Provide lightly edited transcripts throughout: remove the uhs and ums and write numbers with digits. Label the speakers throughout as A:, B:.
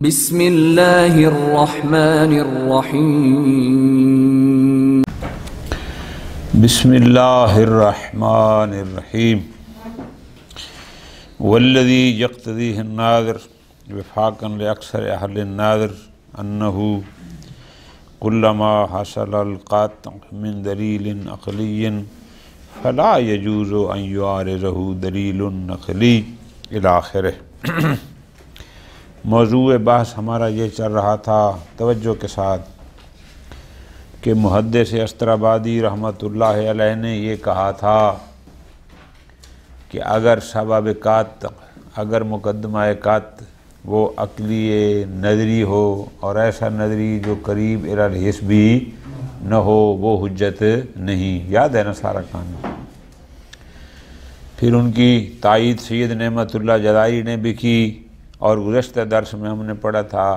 A: بسم اللہ الرحمن الرحیم
B: بسم اللہ الرحمن الرحیم والذی یقتضیہ الناظر وفاقا لاکثر اہل الناظر انہ کلما حصل القاطع من دلیل عقلی فلا یجوز ان یعارضہ دلیل نقلی الی آخرہ۔ موضوع بحث ہمارا یہ چل رہا تھا توجہ کے ساتھ کہ محدث استرابادی رحمۃ اللہ علیہ نے یہ کہا تھا کہ اگر سبب قاطع، اگر مقدمہ قاطع وہ عقلی نظری ہو اور ایسا نظری جو قریب الی الحسبی نہ ہو وہ حجت نہیں۔ یاد ہے نا سارا کہانی؟ پھر ان کی تائید سید نعمت اللہ جزائری نے بھی کی، اور گزشتہ درس میں ہم نے پڑھا تھا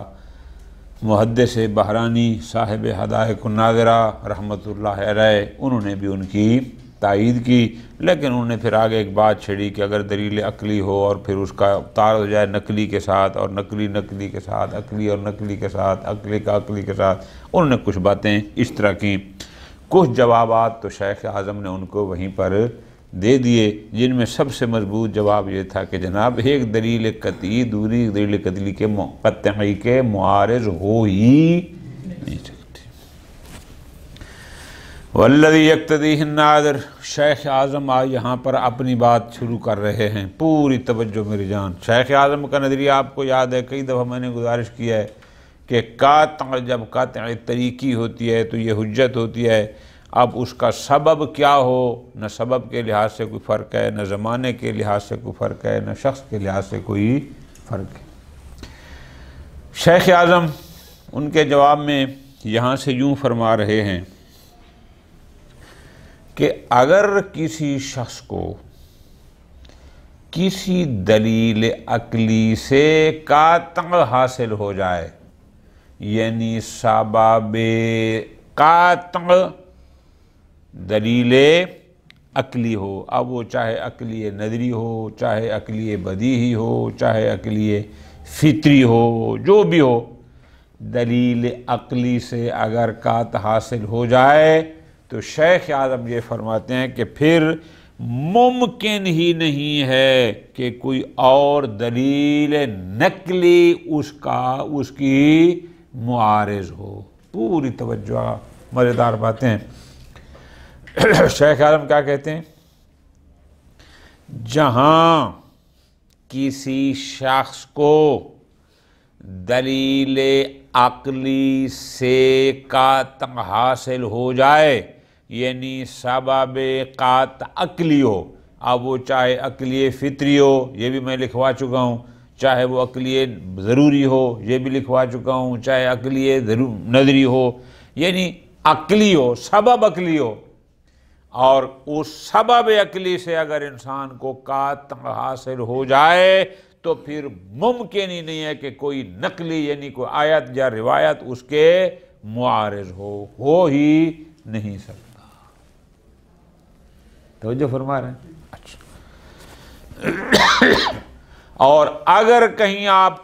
B: محدث بحرانی صاحب حدائق الناظرہ رحمۃ اللہ علیہ، انہوں نے بھی ان کی تائید کی، لیکن انہوں نے پھر آگے ایک بات چھڑی کہ اگر دلیل عقلی ہو اور پھر اس کا تعارض ہو جائے نقلی کے ساتھ، اور نقلی کے ساتھ، عقلی اور نقلی کے ساتھ، عقلی کے ساتھ، انہوں نے کچھ باتیں اس طرح کی، کچھ جوابات تو شیخ اعظم نے ان کو وہیں پر دے دیے، جن میں سب سے مضبوط جواب یہ تھا کہ جناب ایک دلیل قطعی دوسری دلیل قطعی کے معارض ہو ہی نہیں سکتی۔ والذی یقتضیہ الناظر، شیخ اعظم یہاں پر اپنی بات شروع کر رہے ہیں، پوری توجہ میری جان۔ شیخ اعظم کا نظریہ آپ کو یاد ہے، کئی دفعہ میں نے گزارش کیا ہے کہ قاطع جب قاطع طریقی ہوتی ہے تو یہ حجت ہوتی ہے۔ اب اس کا سبب کیا ہو، نہ سبب کے لحاظ سے کوئی فرق ہے، نہ زمانے کے لحاظ سے کوئی فرق ہے، نہ شخص کے لحاظ سے کوئی فرق ہے۔ شیخ اعظم ان کے جواب میں یہاں سے یوں فرما رہے ہیں کہ اگر کسی شخص کو کسی دلیل عقلی سے قاطع حاصل ہو جائے، یعنی سبب قاطع دلیل عقلی ہو، اب وہ چاہے عقلی نظری ہو، چاہے عقلی بدیہی ہو، چاہے عقلی فطری ہو، جو بھی ہو، دلیل عقلی سے اگر قاطع حاصل ہو جائے تو شیخ اعظم یہ فرماتے ہیں کہ پھر ممکن ہی نہیں ہے کہ کوئی اور دلیل نقلی اس کی معارض ہو۔ پوری توجہ، مزیدار باتیں۔ شیخ اعظم کیا کہتے ہیں؟ جہاں کسی شخص کو دلیل عقلی سے قاطع حاصل ہو جائے، یعنی سبب قاطع عقلی ہو، اب وہ چاہے عقلی فطری ہو، یہ بھی میں لکھوا چکا ہوں، چاہے وہ عقلی ضروری ہو، یہ بھی لکھوا چکا ہوں، چاہے عقلی نظری ہو، یعنی عقلی ہو، سبب عقلی ہو، اور اس سبب عقلی سے اگر انسان کو قاطع حاصل ہو جائے تو پھر ممکن ہی نہیں ہے کہ کوئی نقلی یعنی کوئی آیت یا روایت اس کے معارض ہو ہی نہیں سکتا۔ توجہ فرما رہے ہیں؟ اچھا۔ اور اگر کہیں آپ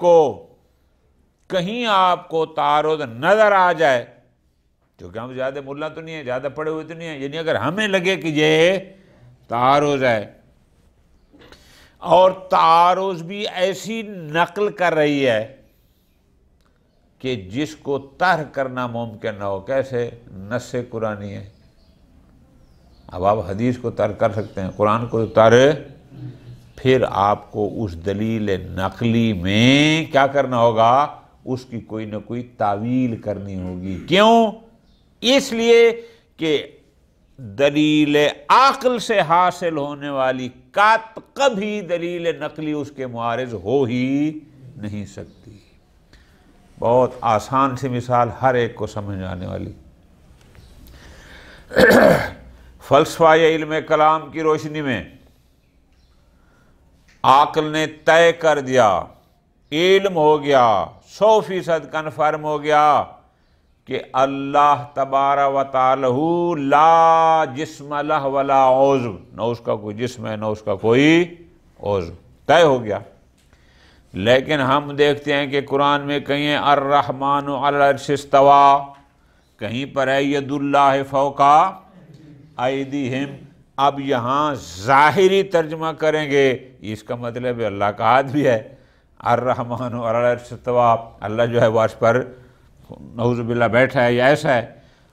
B: کو تعارض نظر آ جائے، کیونکہ ہم زیادہ ملا تو نہیں ہیں، زیادہ پڑھے ہوئے تو نہیں ہیں، یعنی اگر ہمیں لگے کہ یہ تعارض ہے، اور تعارض بھی ایسی نقل کر رہی ہے کہ جس کو طرح کرنا ممکن نہ ہو، کیسے؟ نص قرآنی ہے، اب آپ حدیث کو طرح کر سکتے ہیں، قرآن کو طرح، پھر آپ کو اس دلیل نقلی میں کیا کرنا ہوگا؟ اس کی کوئی نہ کوئی تعویل کرنی ہوگی۔ کیوں؟ اس لیے کہ دلیل عقل سے حاصل ہونے والی قاطع کبھی دلیل نقلی اس کے معارض ہو ہی نہیں سکتی۔ بہت آسان سی مثال، ہر ایک کو سمجھ آنے والی۔ فلسفہ یا علم کلام کی روشنی میں عقل نے طے کر دیا، علم ہو گیا، 100% کنفرم ہو گیا کہ اللہ تبارک و تعالی لا جسم لہ ولا عضو، نہ اس کا کوئی جسم ہے نہ اس کا کوئی عضو، طے ہو گیا۔ لیکن ہم دیکھتے ہیں کہ قرآن میں کہیں ہے الرحمن علی العرش استویٰ، کہیں پر ہے ید اللہ فوق ایدیہم۔ اب یہاں ظاہری ترجمہ کریں گے، اس کا مطلب ہے اللہ کا ہاتھ بھی ہے، الرحمن علی العرش استویٰ، اللہ جو ہے وہ عرش پر نعوذ باللہ بیٹھا ہے یا ایسا ہے۔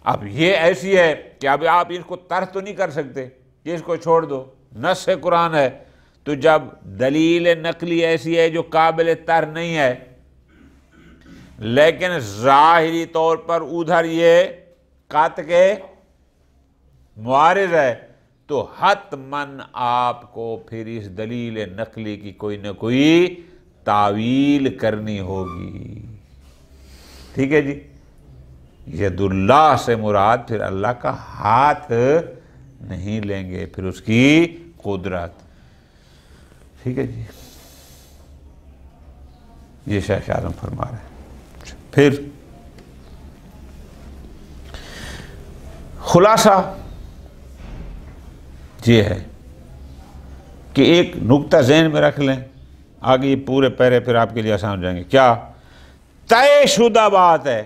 B: اب یہ ایسی ہے کہ اب آپ اس کو طرح تو نہیں کر سکتے کہ اس کو چھوڑ دو، نص قرآن ہے، تو جب دلیل نقلی ایسی ہے جو قابل طرح نہیں ہے لیکن ظاہری طور پر ادھر یہ قط کے معارض ہے، تو حتماً آپ کو پھر اس دلیل نقلی کی کوئی نہ کوئی تعویل کرنی ہوگی۔ ٹھیک ہے جی، ید اللہ سے مراد پھر اللہ کا ہاتھ نہیں لیں گے، پھر اس کی قدرت۔ ٹھیک ہے جی، یہ شیخ اعظم فرما رہے ہیں۔ پھر خلاصہ یہ ہے کہ ایک نقطہ ذہن میں رکھ لیں، آگے یہ پورے پیرے پھر آپ کے لیے آسان ہو جائیں گے۔ کیا طے شدہ بات ہے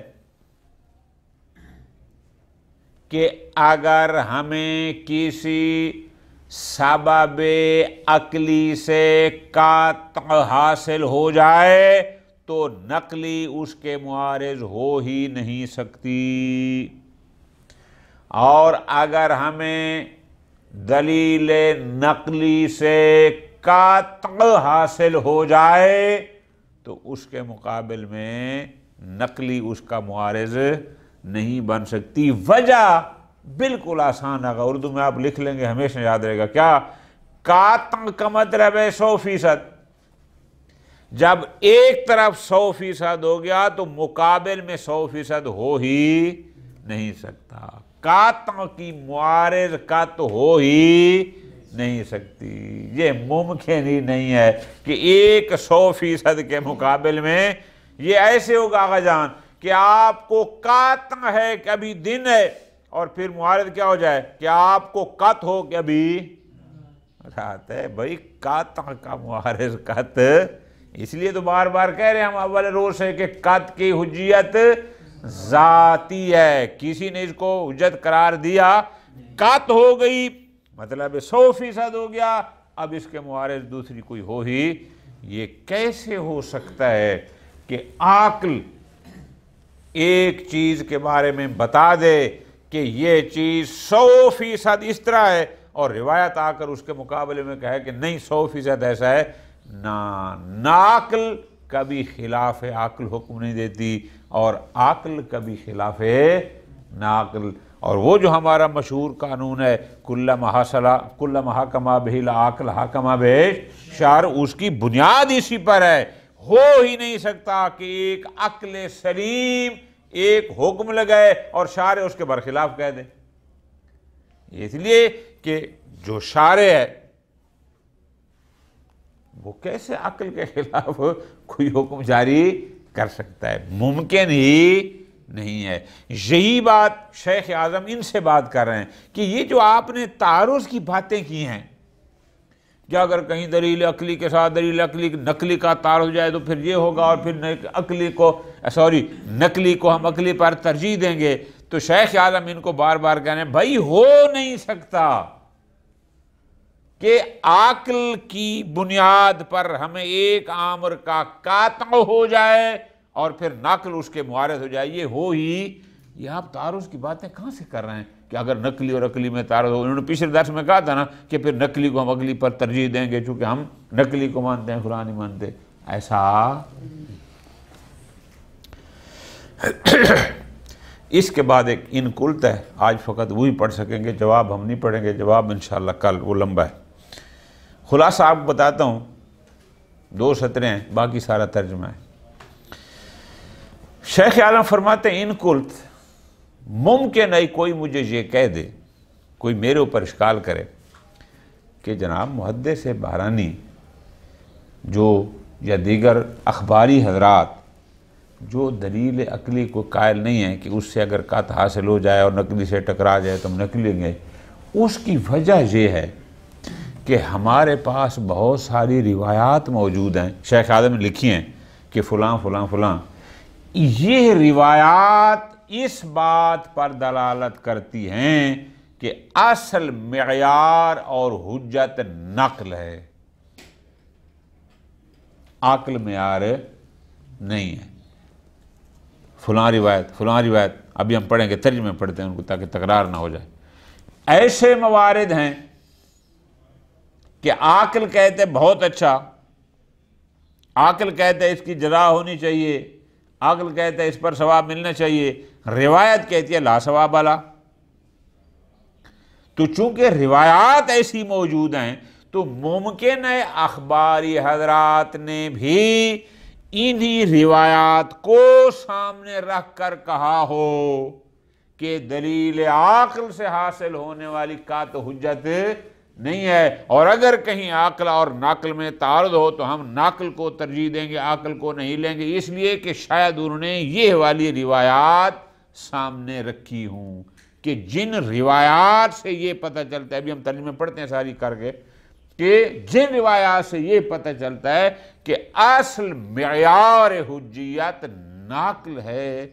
B: کہ اگر ہمیں کسی سبب عقلی سے قطع حاصل ہو جائے تو نقلی اس کے معارض ہو ہی نہیں سکتی، اور اگر ہمیں دلیل نقلی سے قطع حاصل ہو جائے تو اس کے مقابل میں نقلی اس کا معارض نہیں بن سکتی۔ وجہ بالکل آسان ہے، اردو میں آپ لکھ لیں گے ہمیشہ یاد رہے گا۔ کیا؟ قطع کا مطلب ہے 100%۔ جب ایک طرف 100% ہو گیا تو مقابل میں 100% ہو ہی نہیں سکتا۔ قطع کی معارض قطع ہو ہی نہیں سکتی، یہ ممکن ہی نہیں ہے کہ ایک 100% کے مقابل میں یہ ایسے ہوگا آقا جان کہ آپ کو قطع ہے کہ ابھی دن ہے اور پھر معارض کیا ہو جائے کہ آپ کو قطع ہو کہ ابھی رات ہے۔ بھائی قطع کا معارض قطع، اس لیے تو بار بار کہہ رہے ہیں ہم اول روز سے کہ قطع کی حجیت ذاتی ہے، کسی نے اس کو حجت قرار دیا، قطع ہو گئی مطلب 100% ہو گیا، اب اس کے معارض دوسری کوئی ہو ہی۔ یہ کیسے ہو سکتا ہے کہ عقل ایک چیز کے بارے میں بتا دے کہ یہ چیز 100% اس طرح ہے اور روایت آ کر اس کے مقابلے میں کہے کہ نہیں 100% ایسا ہے؟ نہ عقل کبھی خلاف عقل حکم نہیں دیتی اور عقل کبھی خلاف ناقل۔ اور وہ جو ہمارا مشہور قانون ہے کلما حکم بہ العقل حکم بہ الشرع، اس کی بنیاد اسی پر ہے۔ ہو ہی نہیں سکتا کہ ایک عقل سلیم ایک حکم لگائے اور شارع اس کے برخلاف کہہ دے، اس لیے کہ جو شارع ہے وہ کیسے عقل کے خلاف کوئی حکم جاری کر سکتا ہے؟ ممکن ہی نہیں ہے۔ یہی بات شیخ اعظم ان سے بات کر رہے ہیں کہ یہ جو آپ نے تعارض کی باتیں کی ہیں، کیا اگر کہیں دلیل عقلی کے ساتھ دلیل عقلی نقلی کا تعارض ہو جائے تو پھر یہ ہوگا اور پھر نقلی کو ہم عقلی پر ترجیح دیں گے، تو شیخ اعظم ان کو بار بار کہنے ہیں بھائی ہو نہیں سکتا کہ عقل کی بنیاد پر ہمیں ایک امر کا قطع ہو جائے اور پھر نقل اس کے معارض ہو جائے، یہ ہو ہی۔ یہ آپ تعارض کی باتیں کہاں سے کر رہے ہیں کہ اگر نقلی اور عقلی میں تعارض ہو؟ انہوں نے پچھلے درس میں کہا تھا نا کہ پھر نقلی کو ہم عقلی پر ترجیح دیں گے چونکہ ہم نقلی کو مانتے ہیں قرآن نہیں مانتے، ایسا۔ اس کے بعد ایک انکلت ہے، آج فقط وہی پڑھ سکیں گے، جواب ہم نہیں پڑھیں گے، جواب انشاءاللہ کل، وہ لمبا ہے۔ خلاصہ آپ کو بتاتا ہوں، 2 سطریں ہیں، باقی سارا ترجمہ ہے۔ شیخ اعظم فرماتے ہیں انکلت، ممکن ہے کوئی مجھے یہ کہہ دے، کوئی میرے اوپر اشکال کرے کہ جناب محدث بحرانی جو یا دیگر اخباری حضرات جو دلیل عقلی کو قائل نہیں ہیں کہ اس سے اگر قطع حاصل ہو جائے اور نقلی سے ٹکرا جائے تو ہم نقلی لیں گے، اس کی وجہ یہ ہے کہ ہمارے پاس بہت ساری روایات موجود ہیں، شیخ اعظم نے لکھی ہیں کہ فلاں فلاں فلاں، یہ روایات اس بات پر دلالت کرتی ہیں کہ اصل معیار اور حجت نقل ہے، عقل معیار نہیں ہے۔ فلاں روایت ابھی ہم پڑھیں گے، ترجمے پڑھتے ہیں ان کو تاکہ تکرار نہ ہو جائے۔ ایسے موارد ہیں کہ عاقل کہتے بہت اچھا، عاقل کہتے اس کی جزا ہونی چاہیے، عاقل کہتے اس پر ثواب ملنا چاہیے، روایت کہتی ہے لا ثواب والا۔ تو چونکہ روایات ایسی موجود ہیں تو ممکن ہے اخباری حضرات نے بھی انہی روایات کو سامنے رکھ کر کہا ہو کہ دلیل عقل سے حاصل ہونے والی کا تو حجت نہیں ہے، اور اگر کہیں عقل اور نقل میں تعارض ہو تو ہم نقل کو ترجیح دیں گے، عقل کو نہیں لیں گے، اس لیے کہ شاید انہوں نے یہ والی روایات سامنے رکھی ہوں کہ جن روایات سے یہ پتہ چلتا ہے، ابھی ہم ترجمے پڑھتے ہیں ساری کر کے، کہ جن روایات سے یہ پتہ چلتا ہے کہ اصل معیار حجیت نقل ہے،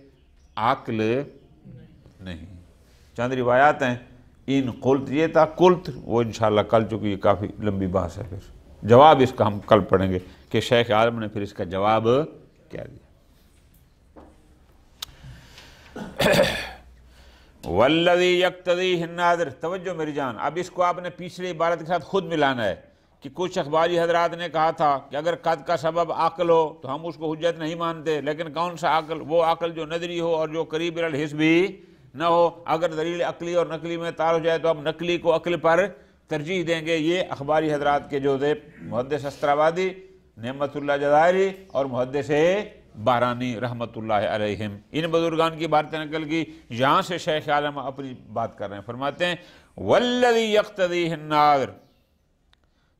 B: عقل نہیں۔ چند روایات ہیں، ان قلت یہ تھا، قلت وہ انشاءاللہ کل، چونکہ یہ کافی لمبی بحث ہے، پھر جواب اس کا ہم کل پڑھیں گے کہ شیخ عالم نے پھر اس کا جواب کیا دیا۔ والذی یقتضیہ الناظر، توجہ میری جان، اب اس کو آپ نے پچھلی عبارت کے ساتھ خود ملانا ہے کہ کچھ اخباری حضرات نے کہا تھا کہ اگر قد کا سبب عقل ہو تو ہم اس کو حجت نہیں مانتے، لیکن کون سا عقل؟ وہ عقل جو نظری ہو اور جو قریب الحس بھی نہ ہو۔ اگر دلیل عقلی اور نقلی میں تعارض ہو جائے تو ہم نقلی کو عقل پر ترجیح دیں گے۔ یہ اخباری حضرات کے جو تھے محدث استرابادی، نعمت اللہ جزائری اور محدث بہرانی رحمت اللہ علیہم، ان بزرگان کی باتیں نقل کی۔ یہاں سے شیخ عالم اپنی بات کر رہے ہیں، فرماتے ہیں والذی یقتضیہ الناظر،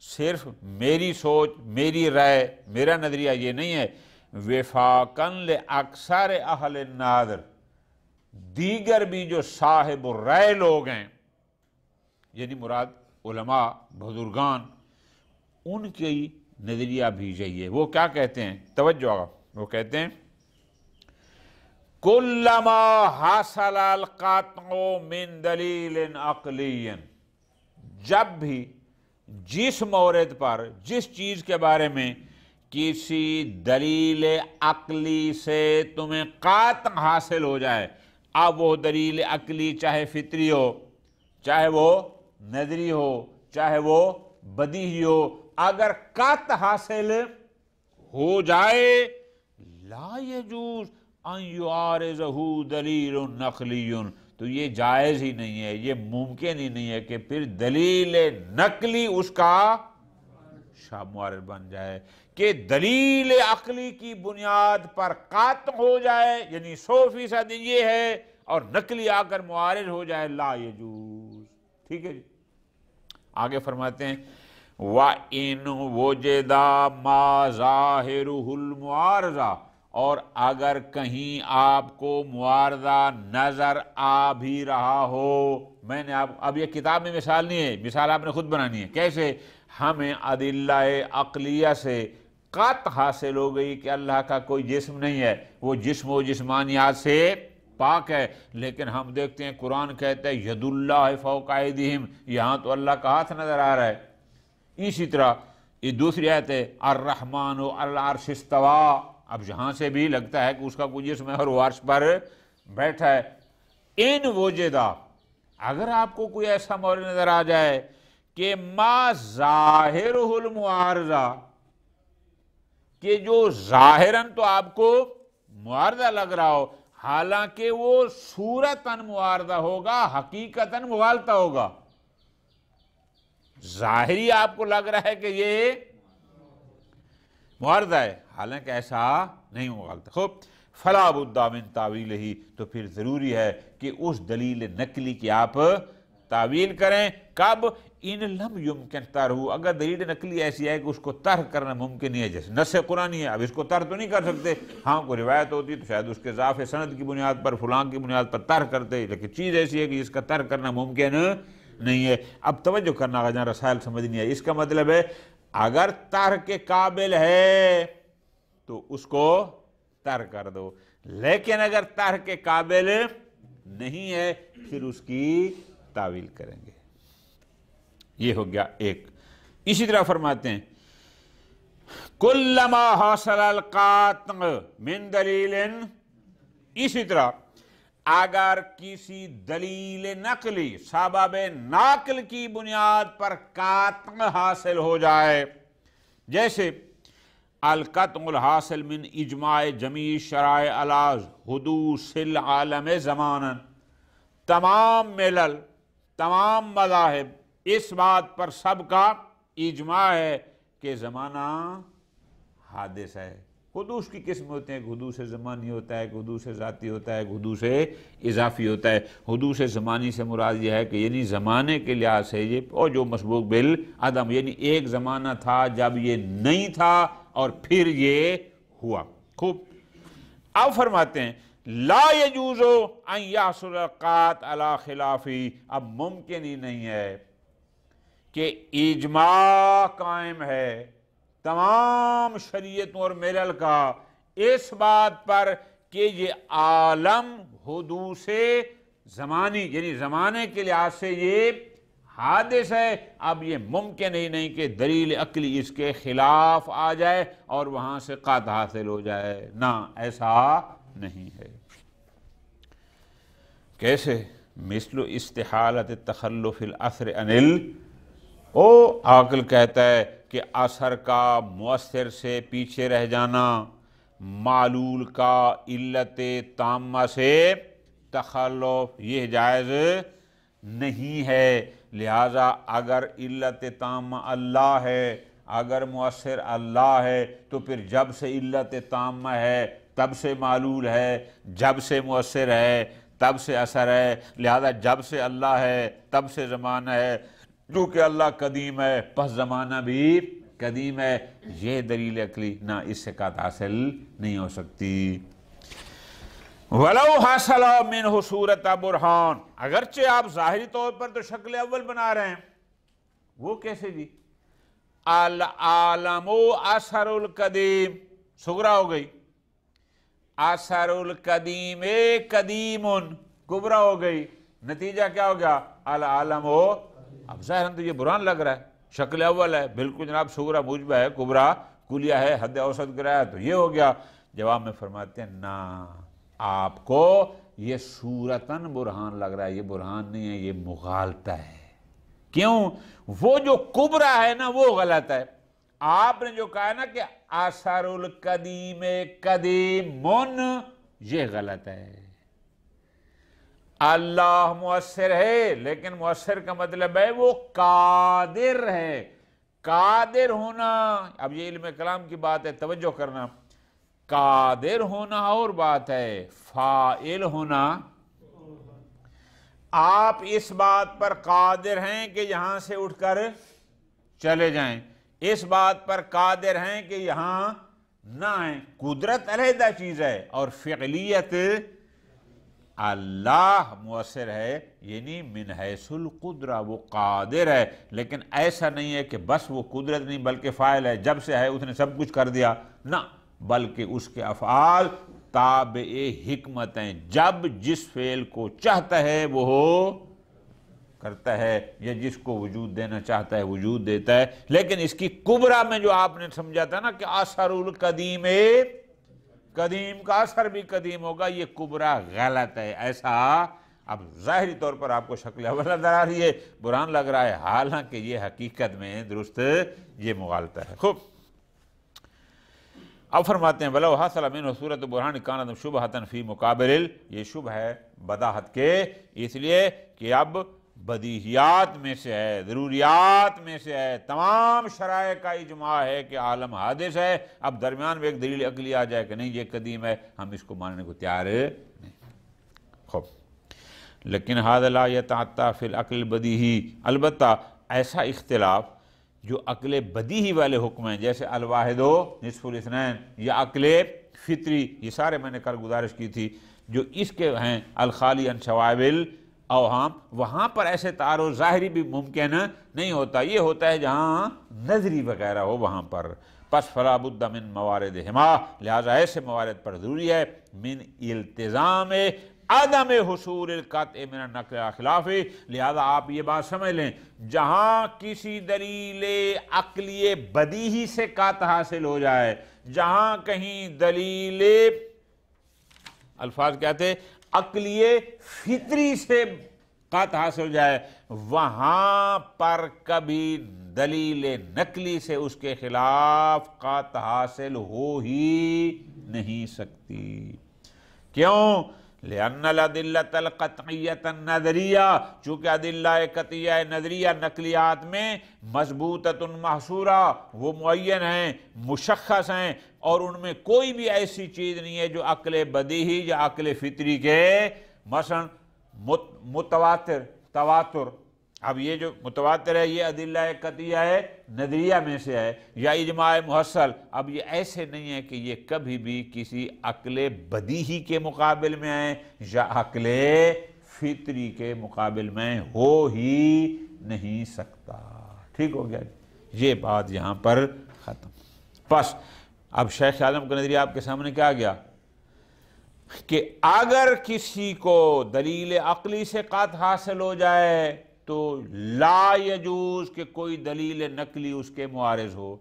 B: صرف میری سوچ، میری رائے، میرا نظریہ یہ نہیں ہے، وفاقاً لاکثر اہل الناظر، دیگر بھی جو صاحب الرائے لوگ ہیں، یعنی مراد علماء بزرگان، ان کی نظریہ بھی یہی ہے۔ وہ کیا کہتے ہیں؟ توجہ، وہ کہتے ہیں کلما حاصل القطع من دلیل عقلی، جب بھی جس مورد پر، جس چیز کے بارے میں کسی دلیل عقلی سے تمہیں قطع حاصل ہو جائے، اب وہ دلیل عقلی چاہے فطری ہو، چاہے وہ نظری ہو، چاہے وہ بدیہی ہو، اگر قطع حاصل ہو جائے لا یجوز ان یعارضہ دلیل نقلی، تو یہ جائز ہی نہیں ہے، یہ ممکن ہی نہیں ہے کہ پھر دلیل نقلی اس کا معارض بن جائے، کہ دلیل عقلی کی بنیاد پر قطع ہو جائے، یعنی 100% یہ ہے، اور نقلی آ کر معارض ہو جائے، لا یجوز۔ ٹھیک ہے جی، آگے فرماتے ہیں وَإِنْ وُجِدَ مَا ظَاهِرُهُ الْمُعَارَضَةُ، اور اگر کہیں آپ کو معارضہ نظر آ بھی رہا ہو، میں نے اب یہ کتاب میں مثال نہیں ہے، مثال آپ نے خود بنانی ہے۔ کیسے؟ ہمیں ادلہ عقلیہ سے قطع حاصل ہو گئی کہ اللہ کا کوئی جسم نہیں ہے، وہ جسم و جسمانیات سے پاک ہے، لیکن ہم دیکھتے ہیں قرآن کہتا ہے ید اللہ فوق ایدیہم، یہاں تو اللہ کا ہاتھ نظر آ رہا ہے۔ اسی طرح یہ دوسری آیت ہے الرحمن علی العرش استویٰ، اب یہاں سے بھی لگتا ہے کہ اس کا کوئی جسم ہے اور وہ عرش پر بیٹھا ہے۔ ان وجدہ، اگر آپ کو کوئی ایسا مورد نظر آ جائے کہ ما ظاہرہ المعارضہ، کہ جو ظاہراً تو آپ کو معارضہ لگ رہا ہو، حالانکہ وہ صورتاً معارضہ ہوگا، حقیقتاً مغالطہ ہوگا، ظاہری آپ کو لگ رہا ہے کہ یہ معارضہ ہے، حالانکہ ایسا نہیں مغالطہ۔ خوب، فلا بد من تعویلہ، تو پھر ضروری ہے کہ اس دلیل نقلی کی آپ تعویل کریں۔ کب؟ ان لم یمکن طرح، اگر دلیل نقلی ایسی ہے کہ اس کو طرح کرنا ممکن نہیں ہے، جیسے نص قرآنی ہے، اب اس کو طرح تو نہیں کر سکتے، ہاں کوئی روایت ہوتی تو شاید اس کے ضعف سند کی بنیاد پر، فلاں کی بنیاد پر طرح کرتے، لیکن چیز ایسی ہے کہ جس کا طرح کرنا ممکن نہیں ہے۔ اب توجہ کرنا اگر جہاں رسائل سمجھ نہیں ہے، اس کا مطلب ہے اگر ترک قابل ہے تو اس کو ترک کر دو، لیکن اگر ترک قابل نہیں ہے پھر اس کی تعویل کریں گے۔ یہ ہو گیا ایک۔ اسی طرح فرماتے ہیں کلما حاصل القاطع من دلیل، اسی طرح اگر کسی دلیل نقلی سبب نقل کی بنیاد پر قاطع حاصل ہو جائے، جیسے القطع الحاصل من اجماع جمیع شرائع علی حدوث العالم زمانا، تمام ملل تمام مذاہب اس بات پر سب کا اجماع ہے کہ زمانہ حادث ہے۔ حدوث کی قسم ہوتے ہیں، حدوث زمانی ہوتا ہے، حدوث ذاتی ہوتا ہے، حدوث اضافی ہوتا ہے۔ حدوث زمانی سے مراد یہ ہے کہ یعنی زمانے کے لحاظ سے یہ اور جو مسبوق بالعدم، یعنی ایک زمانہ تھا جب یہ نہیں تھا اور پھر یہ ہوا۔ خوب، اب فرماتے ہیں لا یجوز ان یحصل القاطع علی خلافی، اب ممکن ہی نہیں ہے کہ اجماع قائم ہے تمام شریعتوں اور ملل کا اس بات پر کہ یہ عالم حدوث زمانی یعنی زمانے کے لحاظ سے یہ حادث ہے۔ اب یہ ممکن ہی نہیں کہ دلیل عقلی اس کے خلاف آ جائے اور وہاں سے قاطع حاصل ہو جائے، نہ ایسا نہیں ہے۔ کیسے؟ مثل استحالت تخلف الاثر انل، عقل کہتا ہے کہ اثر کا مؤثر سے پیچھے رہ جانا معلول کا علت تامہ سے تخلف یہ جائز نہیں ہے۔ لہذا اگر علت تامہ اللہ ہے، اگر مؤثر اللہ ہے تو پھر جب سے علت تامہ ہے تب سے معلول ہے، جب سے مؤثر ہے تب سے اثر ہے، لہذا جب سے اللہ ہے تب سے زمانہ ہے، کیونکہ اللہ قدیم ہے پس زمانہ بھی قدیم ہے۔ یہ دلیل عقلی نہ اس سے قاطع حاصل نہیں ہو سکتی۔ وَلَوْ حَصَلَ مِنْهُ صُورَةَ برہان، اگرچہ آپ ظاہری طور پر تو شکل اول بنا رہے ہیں، وہ کیسے جی؟ العالم اثر القدیم صغرا ہو گئی، اثر القدیم قدیم کبرا ہو گئی، نتیجہ کیا ہو گیا؟ العالم ہو۔ اب ظاہراً تو یہ برہان لگ رہا ہے، شکل اول ہے بالکل جناب، صغرا موجبہ ہے، کبرا کلیہ ہے، حد اوسط گرایا تو یہ ہو گیا۔ جواب میں فرماتے ہیں نہ، آپ کو یہ صورتاً برہان لگ رہا ہے، یہ برہان نہیں ہے، یہ مغالطہ ہے۔ کیوں؟ وہ جو کبرا ہے نا وہ غلط ہے۔ آپ نے جو کہا نا کہ اثر القدیم قدیمن، یہ غلط ہے۔ اللہ مؤثر ہے لیکن مؤثر کا مطلب ہے وہ قادر ہے۔ قادر ہونا، اب یہ علم کلام کی بات ہے، توجہ کرنا، قادر ہونا اور بات ہے، فاعل ہونا۔ آپ اس بات پر قادر ہیں کہ یہاں سے اٹھ کر چلے جائیں، اس بات پر قادر ہیں کہ یہاں نہ آئیں۔ قدرت علیحدہ چیز ہے اور فعلیت اللہ مؤثر ہے، یعنی من حیث القدرہ وہ قادر ہے، لیکن ایسا نہیں ہے کہ بس وہ قدرت نہیں بلکہ فاعل ہے، جب سے ہے اس نے سب کچھ کر دیا، نہ، بلکہ اس کے افعال تابع حکمت ہیں، جب جس فعل کو چاہتا ہے وہ کرتا ہے، یا جس کو وجود دینا چاہتا ہے وجود دیتا ہے۔ لیکن اس کی کبرا میں جو آپ نے سمجھا تھا نا کہ اثر القدیم قدیم کا اثر بھی قدیم ہوگا، یہ کبرا غلط ہے۔ ایسا اب ظاہری طور پر آپ کو شکل اول نظر آ رہی ہے، برہان لگ رہا ہے، حالانکہ یہ حقیقت میں درست یہ مغالطہ ہے۔ خوب، اب فرماتے ہیں وَلَوْ حَصَلَ مِنْهُ صُورَةُ بُرْهَانٍ كَانَتْ شُبْهَةً فِي مُقَابِلِ، یہ شبہ ہے بداحت کے، اس لیے کہ اب بدیہیات میں سے ہے، ضروریات میں سے ہے، تمام شرائع کا اجماع ہے کہ عالم حادث ہے۔ اب درمیان میں ایک دلیل عقلی آ جائے کہ نہیں یہ قدیم ہے، ہم اس کو ماننے کو تیار نہیں۔ خوب، لیکن هذا لا يتعطى في العقل البدیہی، البتہ ایسا اختلاف جو عقل بدیہی والے حکم ہیں، جیسے الواحد و نصف الاثنین یا عقل فطری، یہ سارے میں نے کل گزارش کی تھی، جو اس کے ہیں الخالی عن شوائب اوہام، وہاں پر ایسے تعارض ظاہری بھی ممکن نہیں ہوتا، یہ ہوتا ہے جہاں نظری وغیرہ ہو وہاں پر. پس فلا بد من مواردہما، لہذا ایسے موارد پر ضروری ہے من التزام عدم حصول القطع من النقل خلاف. لہذا آپ یہ بات سمجھ لیں، جہاں کسی دلیل عقلی بدیہی سے قطع حاصل ہو جائے، جہاں کہیں دلیل الفاظ کہتے عقلی فطری سے قطع حاصل ہو جائے، وہاں پر کبھی دلیل نقلی سے اس کے خلاف قطع حاصل ہو ہی نہیں سکتی. کیوں؟ لأن الادلۃ القطعیۃ النظریہ، چونکہ ادلہ قطعیہ نظریہ نقلیات میں مضبوطۃ محصورہ، وہ معین ہیں، مشخص ہیں، اور ان میں کوئی بھی ایسی چیز نہیں ہے جو عقل بدیہی یا عقل فطری کے، مثلا متواتر، تواتر. اب یہ جو متواتر ہے یہ ادلہ قطعیہ نظریہ میں سے ہے، یا اجماع محصل. اب یہ ایسے نہیں ہے کہ یہ کبھی بھی کسی عقل بدیہی کے مقابل میں آئے یا عقل فطری کے مقابل میں ہو ہی نہیں سکتا. ٹھیک ہو گیا؟ یہ بات یہاں پر ختم. پس اب شیخ اعظم کا نظریہ آپ کے سامنے کیا گیا کہ اگر کسی کو دلیل عقلی سے قطع حاصل ہو جائے تو لا یجوز کہ کوئی دلیل نقلی اس کے معارض ہو.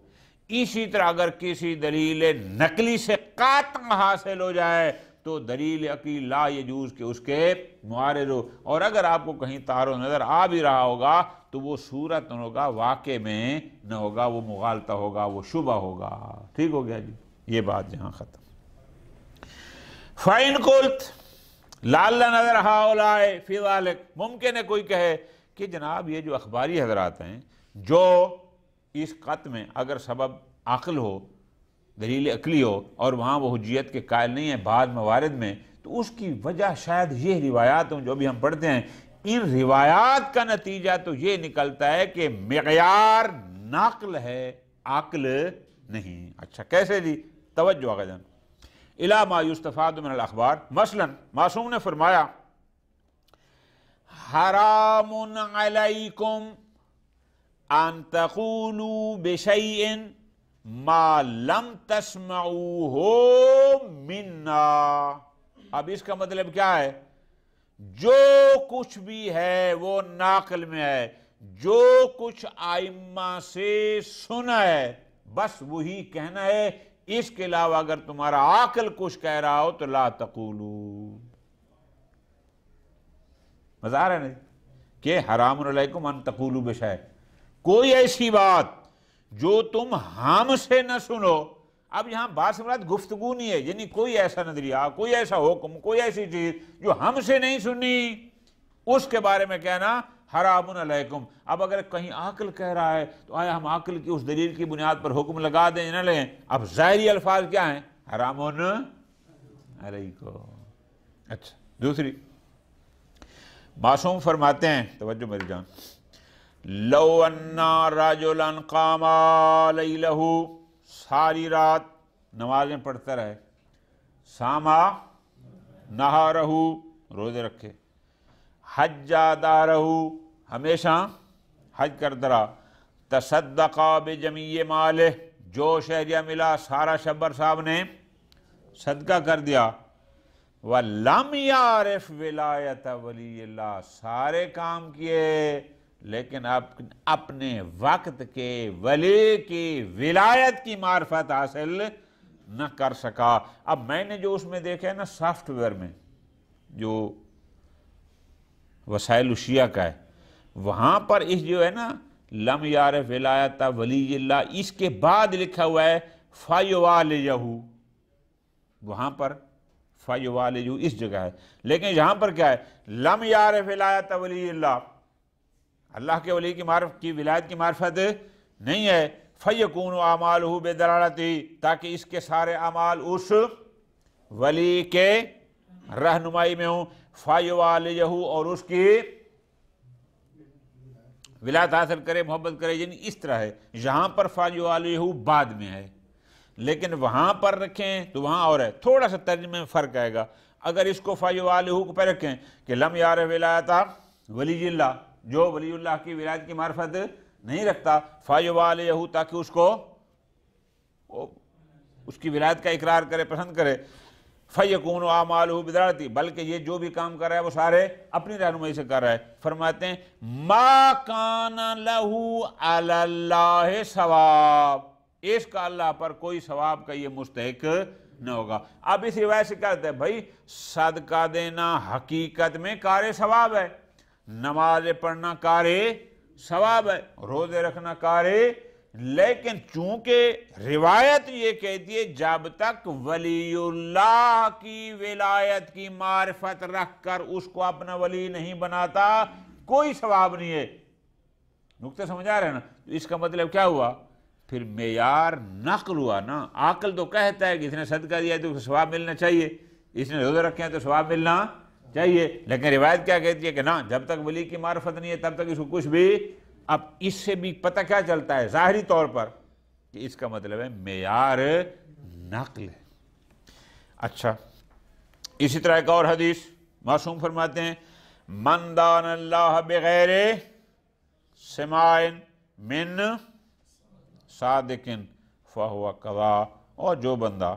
B: اسی طرح اگر کسی دلیل نقلی سے قطع حاصل ہو جائے تو دلیل عقلی لا یجوز کہ اس کے معارض ہو. اور اگر آپ کو کہیں تعارض نظر آ بھی رہا ہوگا تو وہ صورت نہ ہوگا، واقع میں نہ ہوگا، وہ مغالطہ ہوگا، وہ شبہ ہوگا. ٹھیک ہو گیا جی؟ یہ بات یہاں ختم. فَإِن قُلْتَ لَعَلَّ نَظَرَ هَؤُلَاءِ فِي ذَلِكَ، ممکن ہے کوئی کہے کہ جناب یہ جو اخباری حضرات ہیں جو اس قطع میں اگر سبب عقل ہو، دلیل عقلی ہو، اور وہاں وہ حجیت کے قائل نہیں ہیں بعض موارد میں، تو اس کی وجہ شاید یہ روایات ہوں جو بھی ہم پڑھتے ہیں. ان روایات کا نتیجہ تو یہ نکلتا ہے کہ معیار نقل ہے، عقل نہیں. اچھا کیسے جی؟ توجہ آقا جان. الی ما یستفاد من الاخبار، مثلا معصوم نے فرمایا حرام علیکم ان تقولوا بشیء ما لم تسمعوه منا. اب اس کا مطلب کیا ہے؟ جو کچھ بھی ہے وہ ناقل میں ہے، جو کچھ ائمہ سے سنا ہے بس وہی کہنا ہے. اس کے علاوہ اگر تمہارا عقل کچھ کہہ رہا ہو تو لا تقولوا. مزہ آ رہا ہے نہیں کہ حرام علیکم ان تقولوا بشیء، کوئی ایسی بات جو تم ہم سے نہ سنو. اب یہاں بات سے مراد گفتگو نہیں ہے، یعنی کوئی ایسا نظریہ، کوئی ایسا حکم، کوئی ایسی چیز جو ہم سے نہیں سنی اس کے بارے میں کہنا حرام علیکم. اب اگر کہیں عقل کہہ رہا ہے تو آیا ہم عقل کی اس دلیل کی بنیاد پر حکم لگا دیں نہ لیں؟ اب ظاہری الفاظ کیا ہیں؟ حرام علیکم. اچھا دوسری معصوم فرماتے ہیں، توجہ میری جان، لو انا رجلا قام لیلہ، ساری رات نمازیں پڑھتا رہے، ساما نہارہ، روزے رکھے، حجا دارہ، ہمیشہ حج کرتا رہا، تصدقا بجمیع مالہ، جو شہریہ ملا سارا شبر صاحب نے صدقہ کر دیا، وَلَمْ يَعْرِفْ وِلَایَةَ وَلِيِّ اللَّهِ، سارے کام کیے لیکن اپنے وقت کے ولی کی ولایت کی معرفت حاصل نہ کر سکا. اب میں نے جو اس میں دیکھا ہے نا سافٹ ویئر میں جو وسائل الشیعہ کا ہے، وہاں پر اس جو ہے نا لم یعرف ولایت ولی اللہ، اس کے بعد لکھا ہوا ہے فیوالیہ، وہاں پر فیوالیہ اس جگہ ہے، لیکن یہاں پر کیا ہے؟ لم یعرف ولایت ولی اللہ، اللہ کے ولی کی ولایت کی معرفت نہیں ہے. فیکون اعمالہ بدلالتہ، تاکہ اس کے سارے اعمال اس ولی کے رہنمائی میں ہوں، فیوالیہ، اور اس کی ولایت حاصل کرے، محبت کرے، یعنی اس طرح ہے. یہاں پر فیوالیہ بعد میں ہے، لیکن وہاں پر رکھیں تو وہاں اور ہے، تھوڑا سا ترجمے میں فرق آئے گا. اگر اس کو فیوالہ کو پہ رکھیں کہ لم یعرف ولایتہ ولی اللہ، جو ولی اللہ کی ولایت کی معرفت نہیں رکھتا، فیوالہ تاکہ اس کی ولایت کا اقرار کرے، پسند کرے، فیکون اعمالہ بدعتی، بلکہ یہ جو بھی کام کر رہا ہے وہ سارے اپنی رہنمائی سے کر رہا ہے۔ فرماتے ہیں ما کان لہ علی اللہ ثواب، اس کا اللہ پر کوئی ثواب کا یہ مستحق نہ ہوگا۔ اب اس روایت سے کیا کہتے ہیں بھائی صدقہ دینا حقیقت میں کار ثواب ہے، نماز پڑھنا کار ثواب ہے، روزے رکھنا کار، لیکن چونکہ روایت یہ کہتی ہے جب تک ولی اللہ کی ولایت کی معرفت رکھ کر اس کو اپنا ولی نہیں بناتا کوئی ثواب نہیں ہے۔ نقطہ سمجھ آ رہا ہے نا؟ تو اس کا مطلب کیا ہوا؟ پھر معیار نقل ہوا نا۔ عقل تو کہتا ہے کہ اس نے صدقہ دیا ہے تو ثواب ملنا چاہیے، اس نے روزے رکھے ہیں تو ثواب ملنا چاہیے، لیکن روایت کیا کہتی ہے کہ نا، جب تک ولی کی معرفت نہیں ہے تب تک اس کو کچھ بھی۔ اب اس سے بھی پتہ کیا چلتا ہے ظاہری طور پر کہ اس کا مطلب ہے معیار نقل ہے۔ اچھا، اسی طرح ایک اور حدیث معصوم فرماتے ہیں من دان اللہ بغیر سماع من صادق فہو کذا، اور جو بندہ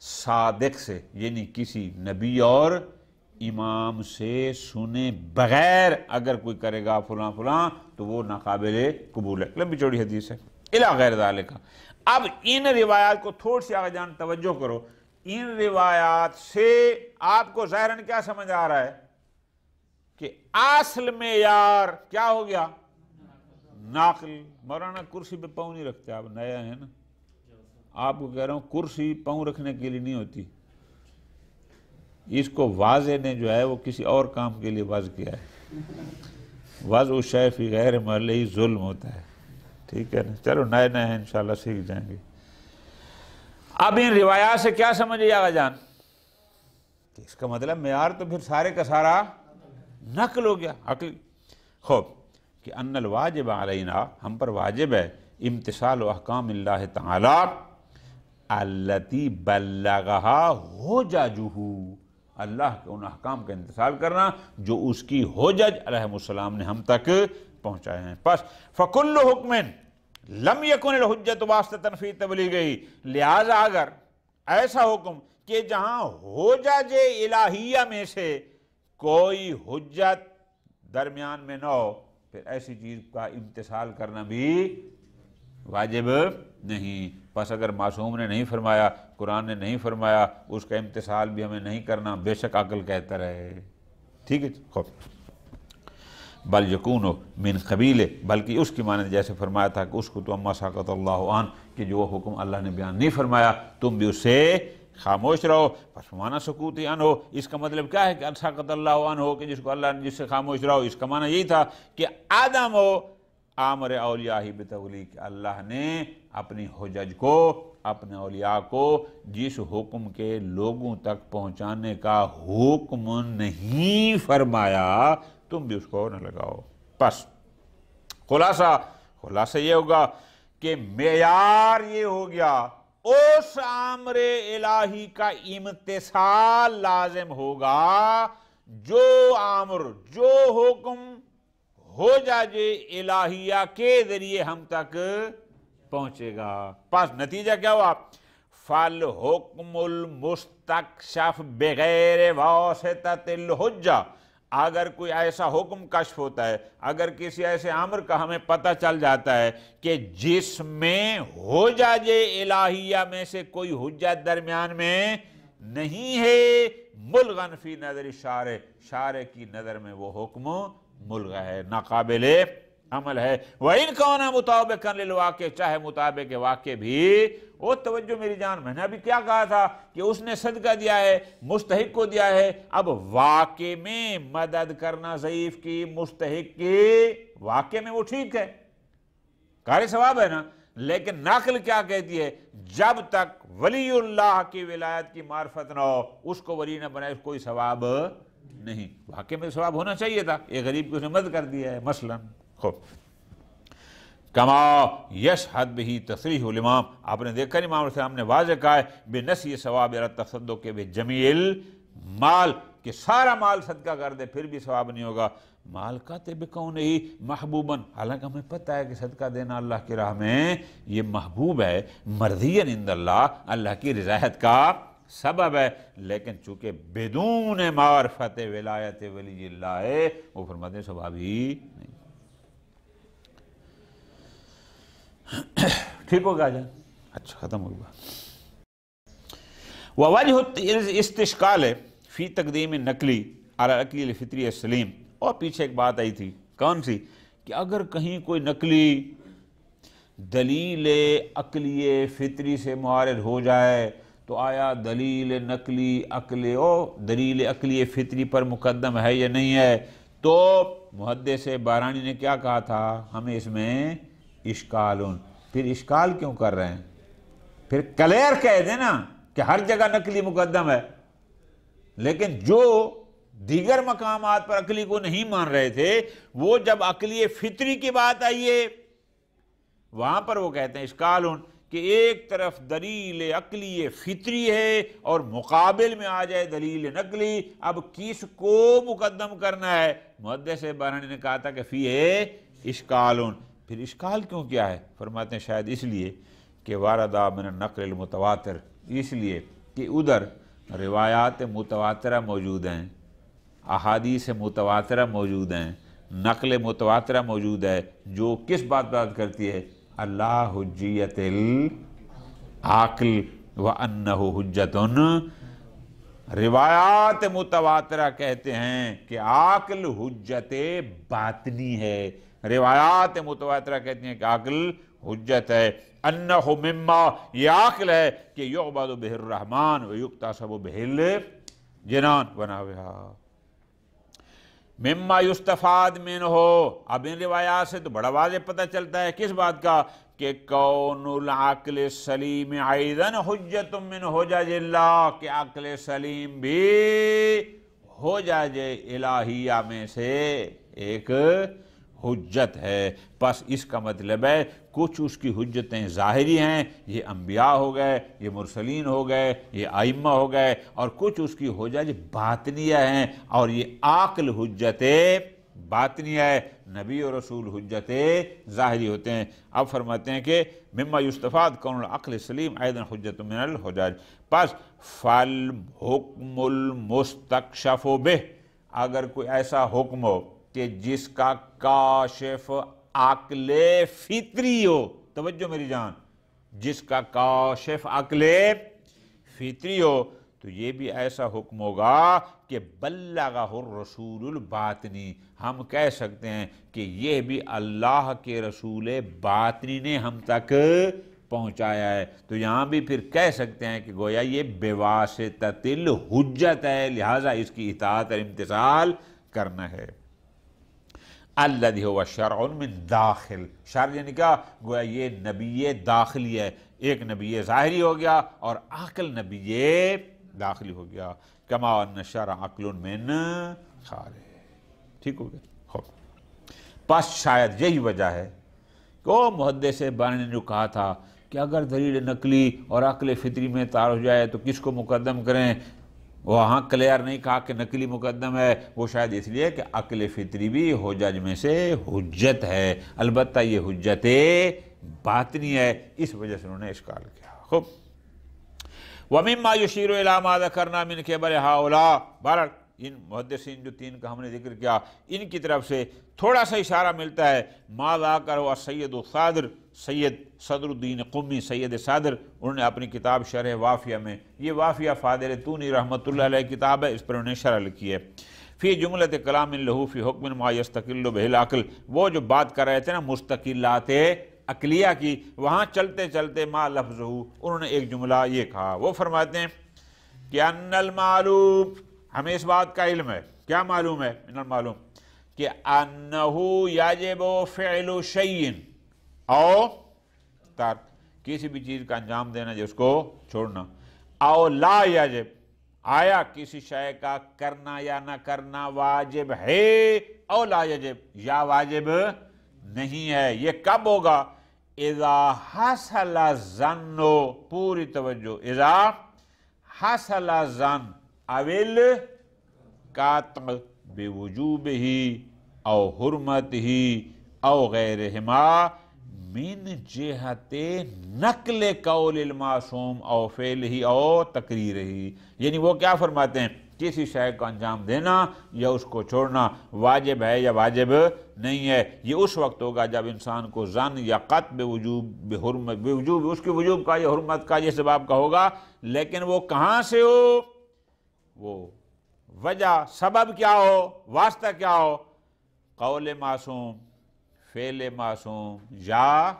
B: صادق سے یعنی کسی نبی اور امام سے سنے بغیر اگر کوئی کرے گا فلاں فلاں تو وہ ناقابل قبول ہے۔ لمبی چوڑی حدیث ہے الی غیر ذالک۔ اب ان روایات کو تھوڑی سی آگے جان توجہ کرو، ان روایات سے آپ کو ظاہراً کیا سمجھ آ رہا ہے کہ اصل معیار کیا ہو گیا؟ نقل۔ مولانا کرسی پہ پاؤں نہیں رکھتے، آپ نیا ہے نا، آپ کو کہہ رہا ہوں کرسی پاؤں رکھنے کے لیے نہیں ہوتی، اس کو واضح نے جو ہے وہ کسی اور کام کے لیے وضع کیا ہے۔ وضع شیء فی غیر محلہ ظلم ہوتا ہے، ٹھیک ہے نا؟ چلو نئے نئے ہیں انشاءاللہ سیکھ جائیں گے۔ اب ان روایات سے کیا سمجھے آگا جان کہ اس کا مطلب معیار تو پھر سارے کا سارا نقل ہو گیا، عقل۔ خوب کہ ان الواجب علینا، ہم پر واجب ہے امتثال احکام اللہ تعالی التی بلغہا حججہ، اللہ کے ان احکام کا امتثال کرنا جو اس کی حجج علیہ السلام نے ہم تک پہنچائے ہیں۔ پس فکل حکم لم یکن الحجۃ واسطۃ فی تبلیغہ، لہذا اگر ایسا حکم کہ جہاں حجج الہیہ میں سے کوئی حجت درمیان میں نہ ہو، پھر ایسی چیز کا امتثال کرنا بھی واجب نہیں۔ پس اگر معصوم نے نہیں فرمایا، قرآن نے نہیں فرمایا، اس کا امتثال بھی ہمیں نہیں کرنا، بے شک عقل کہتا رہے، ٹھیک ہے۔ خوب بل یکون من قبیل، بلکہ اس کی معنی جیسے فرمایا تھا کہ اس کو تو اما ساقط اللہ عنہ، کہ جو حکم اللہ نے بیان نہیں فرمایا تم بھی اس سے خاموش رہو، پس معنی سکوتی عنہ ہو۔ اس کا مطلب کیا ہے کہ ساقط اللہ عنہ ہو، کہ جس کو اللہ نے جس سے خاموش رہو، اس کا معنی یہی تھا کہ آدم ہو آمر اولیاء ہی بتولیق، اللہ نے اپنی حجج کو، اپنے اولیاء کو جس حکم کے لوگوں تک پہنچانے کا حکم نہیں فرمایا تم بھی اس کو نہ لگاؤ۔ پس خلاصہ یہ ہوگا کہ معیار یہ ہو گیا اس امر الہی کا امتثال لازم ہوگا جو امر، جو حکم حجج الہیہ کے ذریعے ہم تک پہنچے گا۔ پس نتیجہ کیا ہوا؟ فالحکم المستکشف بغیر واسطۃ الحجہ، اگر کوئی ایسا حکم کشف ہوتا ہے، اگر کسی ایسے امر کا ہمیں پتہ چل جاتا ہے کہ جس میں حجج الہیہ میں سے کوئی حجت درمیان میں نہیں ہے، ملغن فی نظر شارع، شارع کی نظر میں وہ حکم ملغا ہے، ناقابل عمل ہے۔ وَإِنْ كَانَ مُطَابِقًا لِلْوَاقِعِ، چاہے مطابق واقع بھی۔ وہ توجہ میری جان، میں نے ابھی کیا کہا تھا کہ اس نے صدقہ دیا ہے، مستحق کو دیا ہے، اب واقع میں مدد کرنا ضعیف کی، مستحق کی، واقع میں وہ ٹھیک ہے، کار ثواب ہے نا، لیکن نقل کیا کہتی ہے؟ جب تک ولی اللہ کی ولایت کی معرفت نہ ہو، اس کو ولی نہ بنائے، کوئی ثواب نہیں۔ واقع میں ثواب ہونا چاہیے تھا، ایک غریب کو اس نے مدد کر دیا ہے مثلا۔ خوب کما یشہد بہ تصریح الامام، آپ نے دیکھا امام علیہ السلام نے واضح کہا ہے بنسی ثواب التصدق بجمیع مال کہ سارا مال صدقہ کر دے پھر بھی ثواب نہیں ہوگا، مال کا بکون ہی محبوباً، حالانکہ ہمیں پتہ ہے کہ صدقہ دینا اللہ کی راہ میں یہ محبوب ہے، مرضی عند اللہ، اللہ کی رضایت کا سبب ہے، لیکن چونکہ بدون معرفت ولایت ولی اللہ ہے، وہ فرماتے ہیں ثواب ہی نہیں۔ ٹھیک ہو گیا جان؟ اچھا ختم ہو گیا۔ ووجہ استشکال فی تقدیم نقلی علی العقلی الفطری السلیم، اور پیچھے ایک بات آئی تھی، کون سی؟ کہ اگر کہیں کوئی نقلی دلیل عقلی فطری سے معارض ہو جائے تو آیا دلیل نقلی دلیل عقلی فطری پر مقدم ہے یا نہیں ہے؟ تو محدث بارانی نے کیا کہا تھا؟ ہمیں اس میں اشکالن، پھر اشکال کیوں کر رہے ہیں؟ پھر کلیئر کہہ دیں نا کہ ہر جگہ نقلی مقدم ہے، لیکن جو دیگر مقامات پر عقلی کو نہیں مان رہے تھے، وہ جب عقلی فطری کی بات آئیے وہاں پر وہ کہتے ہیں اشکالن، کہ ایک طرف دلیل عقلی فطری ہے اور مقابل میں آ جائے دلیل نقلی، اب کس کو مقدم کرنا ہے؟ محدث بارانی نے کہا تھا کہ فی ہے اشکالن، پھر اشکال کیوں کیا ہے؟ فرماتے ہیں شاید اس لیے کہ واردہ من النقل المتواتر، اس لیے کہ ادھر روایات متواترہ موجود ہیں، احادیث متواترہ موجود ہیں، نقل متواترہ موجود ہے، جو کس بات کرتی ہے؟ اللہ حجیت العقل وانہ حجت، روایات متواترہ کہتے ہیں کہ عقل حجت باطنی ہے، روایات متواترہ کہتے ہیں کہ عقل حجت ہے، انہ مما، یہ عقل ہے کہ یعبد بہ الرحمن ویکتسب بہ الجنان ونحوہا، مما یستفاد منہ۔ اب ان روایات سے تو بڑا واضح پتہ چلتا ہے کس بات کا؟ کہ کون العقل السلیم ایضاً حجت من حجج اللہ، کہ عقل سلیم بھی حجج الہیہ میں سے ایک حجت ہے۔ پس اس کا مطلب ہے کچھ اس کی حجتیں ظاہری ہیں، یہ انبیاء ہو گئے، یہ مرسلین ہو گئے، یہ ائمہ ہو گئے، اور کچھ اس کی حجج باطنیہ ہیں، اور یہ عقل حجت باطنیہ ہے، نبی اور رسول حجت ظاہری ہوتے ہیں۔ اب فرماتے ہیں کہ مما یستفاد کون العقل السلیم ایضاً حجت من الحجج، پس فالحکم المستکشف بہ، اگر کوئی ایسا حکم ہو کہ جس کا کاشف عقل فطری ہو، توجہ میری جان، جس کا کاشف عقل فطری ہو، تو یہ بھی ایسا حکم ہوگا کہ بلغہ الرسول الباطنی، ہم کہہ سکتے ہیں کہ یہ بھی اللہ کے رسول باطنی نے ہم تک پہنچایا ہے، تو یہاں بھی پھر کہہ سکتے ہیں کہ گویا یہ بواسطۃ الحجت ہے، لہٰذا اس کی اطاعت اور امتثال کرنا ہے۔ الذی هو شرع من داخل، شرع یعنی کیا؟ گویا یہ نبی داخلی ہے، ایک نبی ظاہری ہو گیا اور عقل نبی داخلی ہو گیا، کما ان شرع عقل من خارج۔ ٹھیک ہو گیا؟ پس شاید یہی وجہ ہے کہ وہ محدث بارانی نے جو کہا تھا کہ اگر دلیل نقلی اور عقل فطری میں تعارض ہو جائے تو کس کو مقدم کریں، وہاں کلیئر نہیں کہا کہ نقلی مقدم ہے، وہ شاید اس لیے کہ عقل فطری بھی حجج میں سے حجت ہے، البتہ یہ حجت باطنی ہے، اس وجہ سے انہوں نے اشکال کیا۔ خوب، وَمِمَّا يُشِيرُ إِلَىٰ مَا ذَكَرْنَا مِنْ قِبَلِ هَٰؤُلَاءِ، بہرحال ان محدثین جو تین کا ہم نے ذکر کیا، ان کی طرف سے تھوڑا سا اشارہ ملتا ہے، ما ذاکر ہوا سید الصادر، سید صدر الدین قمی، سید صادر، انہوں نے اپنی کتاب شرح وافیہ میں، یہ وافیہ فاضل تونی رحمۃ اللہ علیہ کتاب ہے، اس پر انہوں نے شرح لکھی ہے، فی جملۃ کلام لہ فی حکم ما یستقل بہ العقل، وہ جو بات کر رہے تھے نا مستقلات عقلیہ کی، وہاں چلتے چلتے ما لفظہ، انہوں نے ایک جملہ یہ کہا، وہ فرماتے ہیں کہ ان المعلوم، ہمیں اس بات کا علم ہے، کیا معلوم ہے؟ من المعلوم کہ انہ یجب فعل شیء او ترک، کسی بھی چیز کا انجام دینا جو اس کو چھوڑنا، او لا یجب، آیا کسی شے کا کرنا یا نہ کرنا واجب ہے، او لا یجب، یا واجب نہیں ہے، یہ کب ہوگا؟ اذا حصل ظن، پوری توجہ، اذا حصل ظن، اویل قاطع بوجوبہ او حرمتہ او غیرہما من جہت نقل قول المعصوم او فعلہ او تقریرہ. یعنی وہ کیا فرماتے ہیں؟ کسی شے کو انجام دینا یا اس کو چھوڑنا واجب ہے یا واجب نہیں ہے. یہ اس وقت ہوگا جب انسان کو ظن یا قطع بوجوب اس کے وجوب کا یا حرمت کا یہ سبب کا ہوگا، لیکن وہ کہاں سے ہو، وہ وجہ سبب کیا ہو، واسطہ کیا ہو، قول معصوم، فعل معصوم یا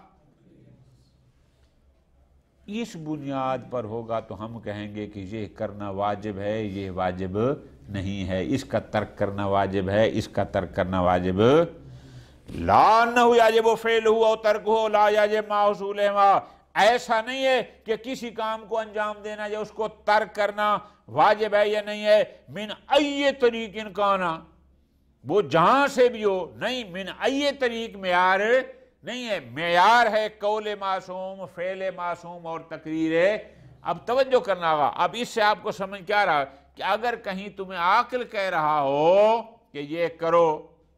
B: اس بنیاد پر ہوگا تو ہم کہیں گے کہ یہ کرنا واجب ہے، یہ واجب نہیں ہے، اس کا ترک کرنا واجب ہے، اس کا ترک کرنا واجب لا انہ یجب فعلہ او ترکہ لا یجب ما حصولہما. ایسا نہیں ہے کہ کسی کام کو انجام دینا یا اس کو ترک کرنا واجب ہے یا نہیں ہے. من ای طریق کانا، وہ جہاں سے بھی ہو، نہیں من ای طریق معیار نہیں ہے، معیار ہے قول معصوم، فعل معصوم اور تقریر ہے. اب توجہ کرنا ہوگا. اب اس سے آپ کو سمجھ کیا رہا کہ اگر کہیں تمہیں عاقل کہہ رہا ہو کہ یہ کرو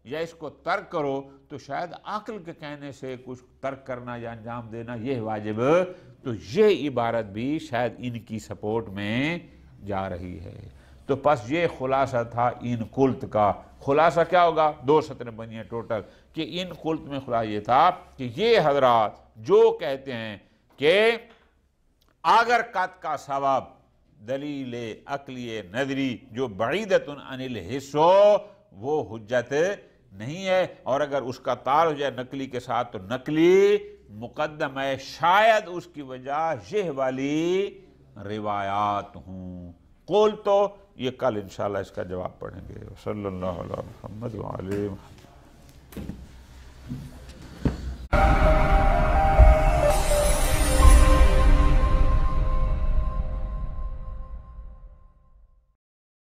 B: یا اس کو ترک کرو تو شاید عقل کے کہنے سے کچھ ترک کرنا یا انجام دینا یہ واجب، تو یہ عبارت بھی شاید ان کی سپورٹ میں جا رہی ہے. تو پس یہ خلاصہ تھا ان قلت کا. خلاصہ کیا ہوگا؟ 2 سطریں بنی ہیں ٹوٹل، کہ ان قلت میں خلاصہ یہ تھا کہ یہ حضرات جو کہتے ہیں کہ اگر قط کا سبب دلیل عقلی نظری جو بعیدۃ عن الحس ہو وہ حجت نہیں ہے، اور اگر اس کا تعلق ہے نقلی کے ساتھ تو نقلی مقدم ہے، شاید اس کی وجہ یہ والی روایات ہوں. قول تو یہ کل انشاءاللہ اس کا جواب پڑھیں گے. صلی اللہ علیہ محمد وعلیہ محمد.